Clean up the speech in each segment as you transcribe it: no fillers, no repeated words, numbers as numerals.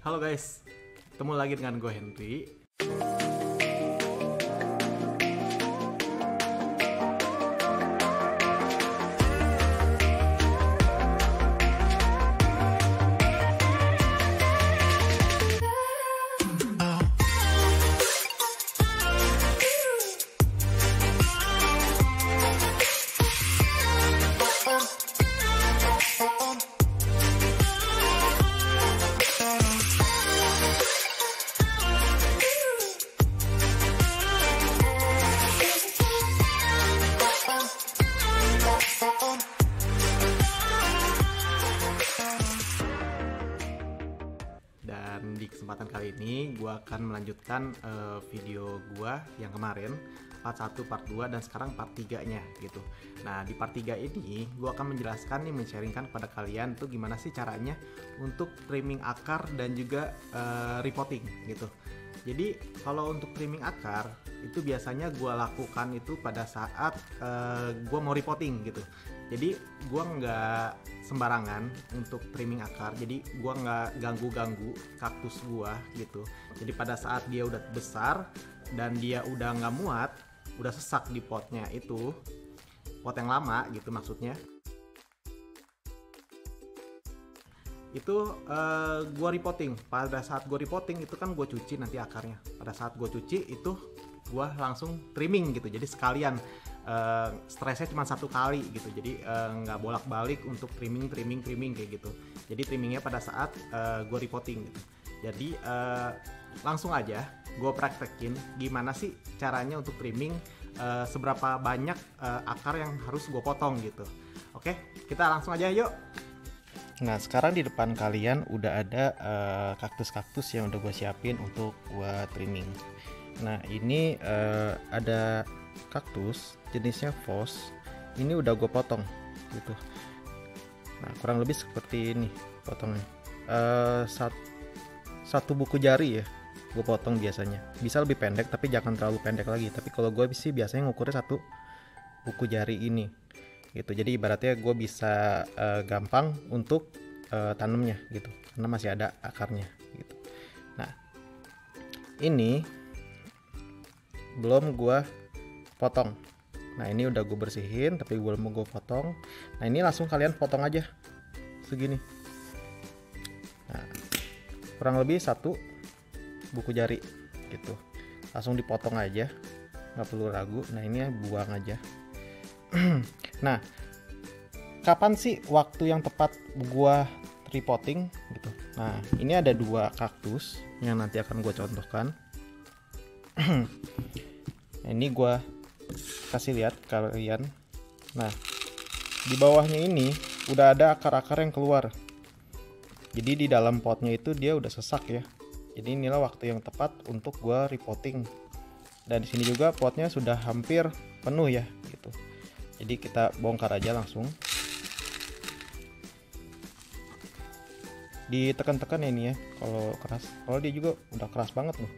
Halo guys, ketemu lagi dengan gue Henry. Dan di kesempatan kali ini gue akan melanjutkan video gue yang kemarin part 1, part 2, dan sekarang part 3 nya gitu. Nah di part 3 ini gue akan menjelaskan nih, men-sharingkan kepada kalian tuh gimana sih caranya untuk trimming akar dan juga repotting gitu. Jadi kalau untuk trimming akar itu biasanya gue lakukan itu pada saat gue mau repotting gitu. Jadi gue nggak sembarangan untuk trimming akar, jadi gue nggak ganggu-ganggu kaktus gue gitu. Jadi pada saat dia udah besar dan dia udah nggak muat, udah sesak di potnya itu, pot yang lama gitu maksudnya, itu gue repotting. Pada saat gue repotting itu kan gue cuci nanti akarnya. Pada saat gue cuci itu gue langsung trimming gitu, jadi sekalian stresnya cuma satu kali gitu, jadi nggak bolak-balik untuk trimming kayak gitu. Jadi trimmingnya pada saat gue repotting gitu. Jadi langsung aja gue praktekin gimana sih caranya untuk trimming, seberapa banyak akar yang harus gue potong gitu. Oke, kita langsung aja yuk. Nah sekarang di depan kalian udah ada kaktus-kaktus yang udah gue siapin untuk gue trimming. Nah ini ada kaktus jenisnya Vos, ini udah gue potong gitu. Nah kurang lebih seperti ini potongnya, satu buku jari ya gue potong biasanya. Bisa lebih pendek tapi jangan terlalu pendek lagi, tapi kalau gue sih biasanya ngukurnya satu buku jari ini gitu. Jadi ibaratnya gue bisa gampang untuk tanamnya gitu, karena masih ada akarnya gitu. Nah ini belum gue potong. Nah ini udah gue bersihin tapi belum mau gue potong. Nah ini langsung kalian potong aja segini. Nah kurang lebih satu buku jari gitu, langsung dipotong aja, nggak perlu ragu. Nah ini buang aja. Nah kapan sih waktu yang tepat gua repotting gitu? Nah ini ada dua kaktus yang nanti akan gue contohkan. Ini gua kasih lihat kalian. Nah di bawahnya ini udah ada akar-akar yang keluar, jadi di dalam potnya itu dia udah sesak ya. Jadi inilah waktu yang tepat untuk gua repotting. Dan di sini juga potnya sudah hampir penuh ya gitu. Jadi kita bongkar aja langsung. Ditekan-tekan ini ya kalau keras. Kalau dia juga udah keras banget loh.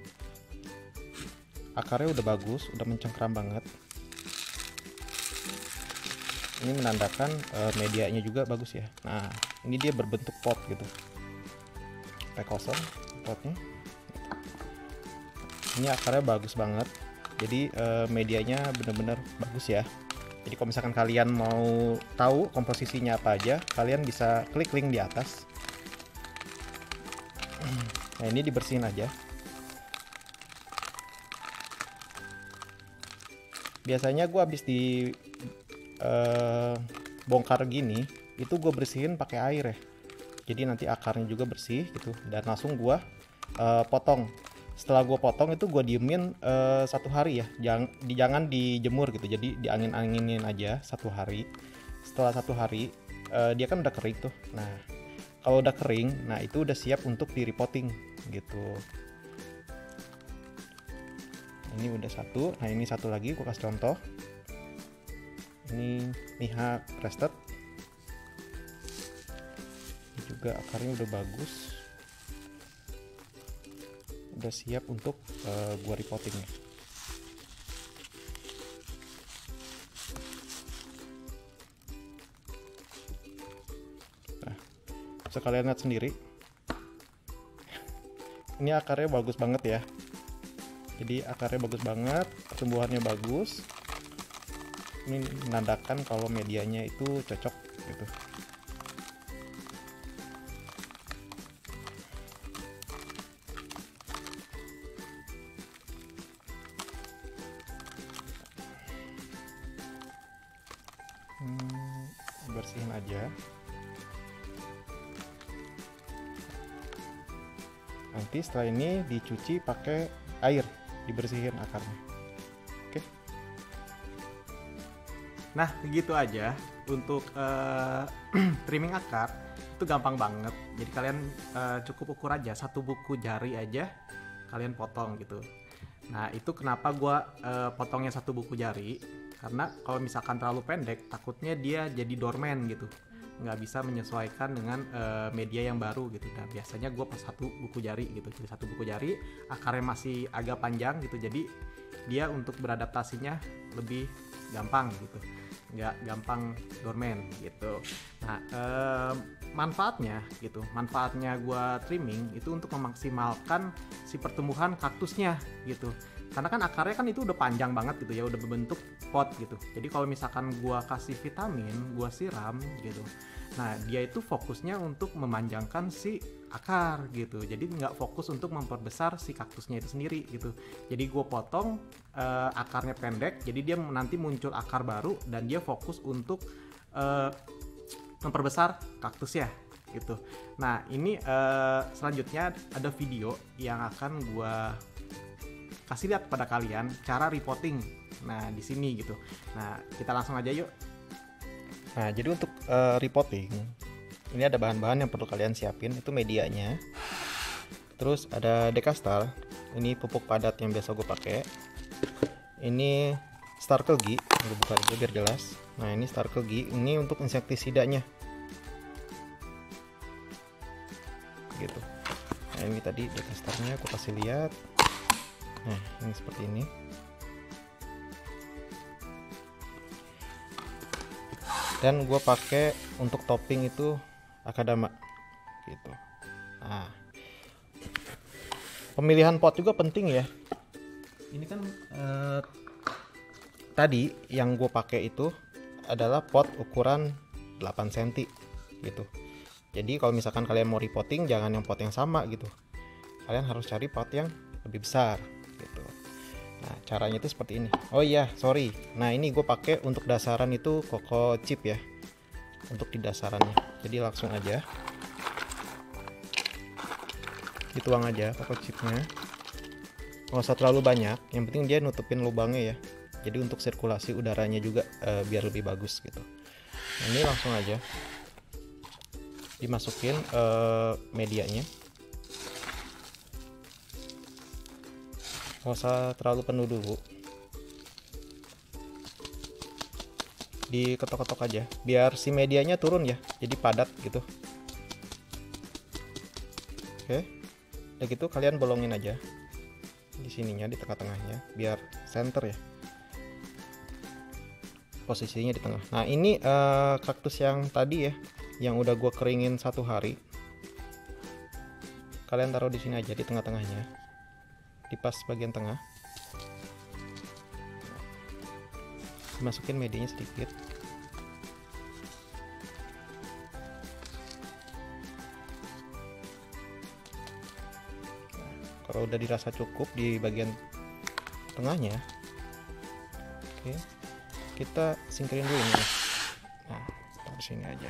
Akarnya udah bagus, udah mencengkram banget. Ini menandakan medianya juga bagus ya. Nah ini dia berbentuk pot gitu, kayak kosong potnya. Ini akarnya bagus banget, jadi medianya bener-bener bagus ya. Jadi kalau misalkan kalian mau tahu komposisinya apa aja, kalian bisa klik link di atas. Nah ini dibersihin aja. Biasanya gue habis di bongkar gini itu gue bersihin pakai air ya, jadi nanti akarnya juga bersih gitu. Dan langsung gue potong. Setelah gue potong itu gue diemin 1 hari ya, jangan dijemur gitu, jadi diangin-anginin aja 1 hari. Setelah 1 hari dia kan udah kering tuh. Nah kalau udah kering, nah itu udah siap untuk di repotting gitu. Ini udah satu. Nah ini satu lagi gue kasih contoh. Ini Miha Crested, ini juga akarnya udah bagus, udah siap untuk gua repotting. Nah, bisa kalian lihat sendiri ini akarnya bagus banget ya. Jadi akarnya bagus banget, pertumbuhannya bagus. Ini menandakan kalau medianya itu cocok gitu. Bersihin aja. Nanti setelah ini dicuci pakai air, dibersihin akarnya. Oke. Nah, begitu aja untuk trimming akar. Itu gampang banget. Jadi kalian cukup ukur aja 1 buku jari aja, kalian potong gitu. Nah, itu kenapa gua potongnya 1 buku jari, karena kalau misalkan terlalu pendek takutnya dia jadi dorman gitu, nggak bisa menyesuaikan dengan media yang baru gitu. Nah, biasanya gue pas 1 buku jari gitu, jadi 1 buku jari akarnya masih agak panjang gitu, jadi dia untuk beradaptasinya lebih gampang gitu, nggak gampang dorman gitu. Nah, manfaatnya gue trimming itu untuk memaksimalkan si pertumbuhan kaktusnya gitu. Karena kan akarnya kan itu udah panjang banget gitu ya, udah berbentuk pot gitu. Jadi kalau misalkan gua kasih vitamin, gua siram gitu, nah dia itu fokusnya untuk memanjangkan si akar gitu. Jadi nggak fokus untuk memperbesar si kaktusnya itu sendiri gitu. Jadi gua potong akarnya pendek, jadi dia nanti muncul akar baru dan dia fokus untuk memperbesar kaktusnya gitu. Nah ini selanjutnya ada video yang akan gua kasih lihat pada kalian cara repotting. Nah, di sini gitu. Nah, kita langsung aja yuk. Nah, jadi untuk repotting ini ada bahan-bahan yang perlu kalian siapin. Itu medianya. Terus ada dekastal. Ini pupuk padat yang biasa gue pakai. Ini Starkelgi. Gue buka aja biar jelas. Nah, ini Starkelgi. Ini untuk insektisidanya. Gitu. Nah, ini tadi dekastalnya aku kasih lihat. Nah, ini seperti ini. Dan gue pakai untuk topping itu akadama gitu. Nah, pemilihan pot juga penting ya. Ini kan tadi yang gue pakai itu adalah pot ukuran 8 cm gitu. Jadi kalau misalkan kalian mau repotting, jangan yang pot yang sama gitu. Kalian harus cari pot yang lebih besar gitu. Nah, caranya itu seperti ini. Oh iya, sorry. Nah, ini gue pakai untuk dasaran itu Coco Chip ya. Untuk di dasarannya. Jadi langsung aja. Dituang aja Coco Chipnya. Nggak usah terlalu banyak. Yang penting dia nutupin lubangnya ya. Jadi untuk sirkulasi udaranya juga biar lebih bagus gitu. Nah, ini langsung aja dimasukin medianya. Nggak usah terlalu penuh dulu, diketok-ketok aja biar si medianya turun ya, jadi padat gitu. Oke, udah gitu kalian bolongin aja di sininya, di tengah-tengahnya biar center ya, posisinya di tengah. Nah ini kaktus yang tadi ya, yang udah gue keringin 1 hari, kalian taruh di sini aja di tengah-tengahnya, di pas bagian tengah. Masukin medianya sedikit. Kalau udah dirasa cukup di bagian tengahnya, oke, kita singkirin dulu ini. Nah, taruh sini aja.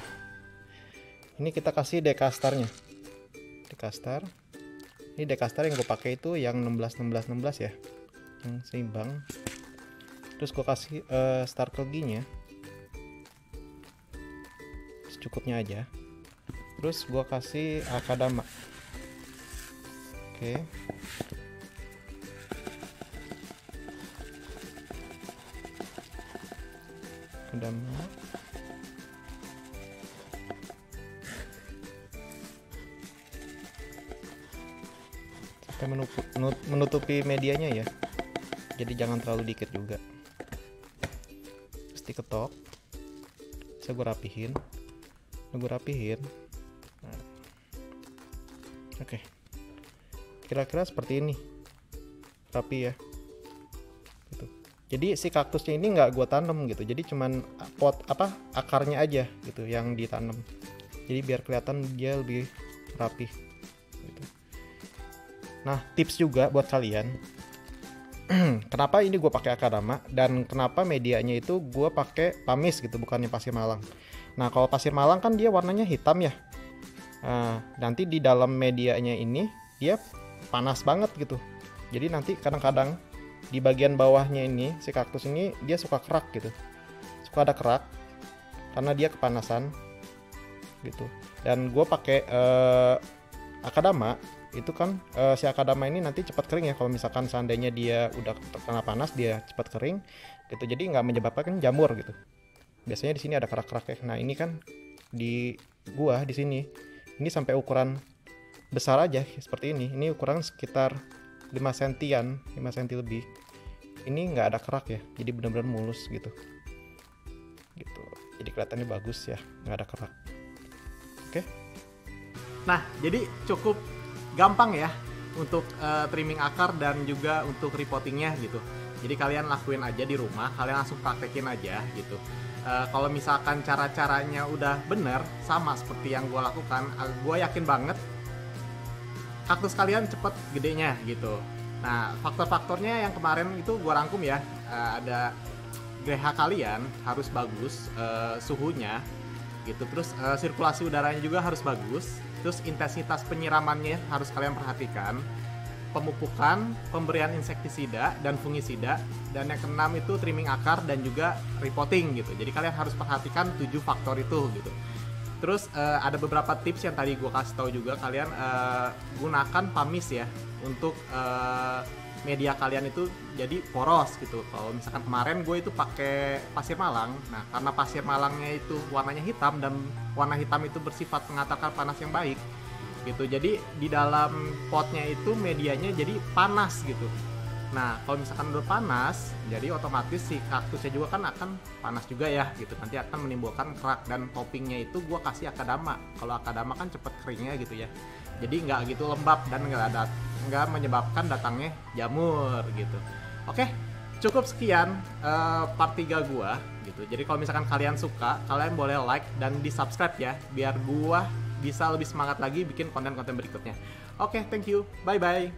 Ini kita kasih dekastarnya. Dekastar. Ini dekastar yang gue pakai itu yang 16 ya, yang seimbang. Terus gue kasih Starkelgi-nya secukupnya aja. Terus gue kasih akadama. Oke. Akadama. Menutupi medianya ya, jadi jangan terlalu dikit juga. Terus diketok. Bisa gue rapihin. Nah. Oke, kira-kira seperti ini, rapi ya gitu. Jadi si kaktusnya ini nggak gue tanam gitu, jadi cuman akarnya aja gitu yang ditanam, jadi biar kelihatan dia lebih rapi gitu. Nah, tips juga buat kalian, kenapa ini gue pakai akadama dan kenapa medianya itu gue pakai Pamis gitu, bukannya pasir malang. Nah, kalau pasir malang kan dia warnanya hitam ya. Nah, nanti di dalam medianya ini dia panas banget gitu. Jadi nanti kadang-kadang di bagian bawahnya ini si kaktus ini dia suka kerak gitu. Suka ada kerak karena dia kepanasan gitu. Dan gue pakai akadama itu kan si akadama ini nanti cepat kering ya, kalau misalkan seandainya dia udah terkena panas dia cepat kering gitu. Jadi nggak menyebabkan jamur gitu. Biasanya di sini ada kerak-kerak ya. Nah, ini kan di gua di sini ini sampai ukuran besar aja seperti ini. Ini ukuran sekitar 5 sentian, 5 senti lebih. Ini nggak ada kerak ya, jadi benar-benar mulus gitu. Gitu. Jadi kelihatannya bagus ya, nggak ada kerak. Oke. Nah, jadi cukup gampang ya untuk trimming akar dan juga untuk repottingnya gitu. Jadi kalian lakuin aja di rumah, kalian langsung praktekin aja gitu. Kalau misalkan cara-caranya udah bener sama seperti yang gue lakukan, gue yakin banget kaktus kalian cepet gedenya gitu. Nah, faktor-faktornya yang kemarin itu gue rangkum ya. Ada GH kalian harus bagus, suhunya gitu. Terus sirkulasi udaranya juga harus bagus. Terus intensitas penyiramannya harus kalian perhatikan. Pemupukan, pemberian insektisida dan fungisida, dan yang keenam itu trimming akar dan juga repotting gitu. Jadi kalian harus perhatikan 7 faktor itu gitu. Terus ada beberapa tips yang tadi gue kasih tahu juga, kalian gunakan Pamis ya untuk media kalian itu jadi poros gitu. Kalau misalkan kemarin gue itu pakai pasir malang, nah karena pasir malangnya itu warnanya hitam dan warna hitam itu bersifat mengantarkan panas yang baik gitu. Jadi di dalam potnya itu medianya jadi panas gitu. Nah, kalau misalkan udah panas, jadi otomatis si kaktusnya juga kan akan panas juga ya gitu. Nanti akan menimbulkan kerak, dan toppingnya itu gua kasih akadama. Kalau akadama kan cepet keringnya gitu ya. Jadi nggak gitu lembab dan nggak menyebabkan datangnya jamur gitu. Oke, cukup sekian part 3 gua gitu. Jadi kalau misalkan kalian suka, kalian boleh like dan di-subscribe ya, biar gua bisa lebih semangat lagi bikin konten-konten berikutnya. Oke, thank you. Bye-bye.